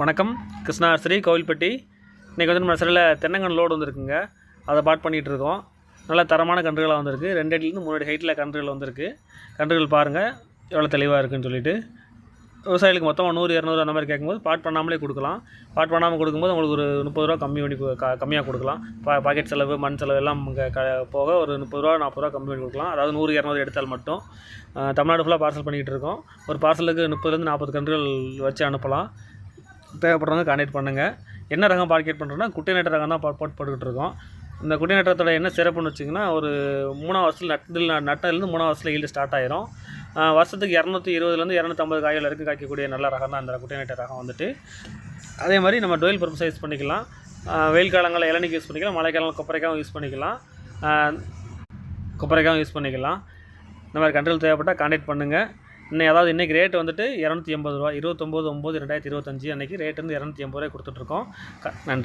வணக்கம். கிருஷ்ணா நர்சரி கோவில்பட்டி. இன்றைக்கி வந்து நம்ம நர்சரியில் தென்னங்கன்று லோடு வந்துருக்குங்க. அதை பாட் பண்ணிகிட்ருக்கோம். நல்ல தரமான கன்றுகளாக வந்திருக்கு. 2 அடிலேருந்து 3 அடி ஹைட்டில் கன்றுகள் வந்திருக்கு. கன்றுகள் பாருங்கள் எவ்வளோ தெளிவாக இருக்குதுன்னு சொல்லிட்டு. விவசாயிகளுக்கு மொத்தம் 100, 200 அந்த மாதிரி கேட்கும்போது பாட் பண்ணாமலே கொடுக்கலாம். பாட் பண்ணாமல் கொடுக்கும்போது உங்களுக்கு ஒரு 30 ரூபா கம்மி பண்ணி கம்மியாக கொடுக்கலாம். பாக்கெட் செலவு, மண் செலவு எல்லாம் போக ஒரு 30 ரூபா 40 ரூபா கம்மி பண்ணி கொடுக்கலாம். அதாவது 100, 200 எடுத்தால் மட்டும். தமிழ்நாடு ஃபுல்லாக பார்சல் பண்ணிகிட்டு இருக்கோம். ஒரு பார்சலுக்கு 30லேருந்து 40 கன்றுகள் வச்சு அனுப்பலாம். தேவைப்படுறவங்க கான்டெக்ட் பண்ணுங்கள். என்ன ரகம் மார்க்கெட் பண்ணுறோன்னா குட்டை நட்ட ரகம் தான் போட்டுக்கிட்டு இருக்கோம். இந்த குட்டை நட்டத்தோட என்ன சிறப்புன்னு வச்சிங்கன்னா, ஒரு 3ஆம் வருஷத்தில் நட்டதுலேருந்து 3ஆம் வருஷத்தில் ஈல்டு ஸ்டார்ட் ஆயிரும். வருஷத்துக்கு 220லேருந்து 250 காய்கள் வரைக்கும் காய்க்கக்கூடிய நல்ல ரகம் தான் இந்த குட்டை நட்ட ரகம் வந்துட்டு. அதே மாதிரி நம்ம டொயில் பர்பஸ் யூஸ் பண்ணிக்கலாம். வெயில் காலங்களில் இளநிக்கு யூஸ் பண்ணிக்கலாம், மழை காலங்களில் கொப்பரைக்காவும் யூஸ் பண்ணிக்கலாம். இந்த மாதிரி கன்றுகள் தேவைப்பட்டால் கான்டெக்ட் பண்ணுங்கள். இன்றைக்கி ரேட் வந்துட்டு 280 ரூபா. 29/9/2025 அன்றைக்கி ரேட் வந்து 280 ரூபாய் கொடுத்துட்ருக்கோம். நன்றி.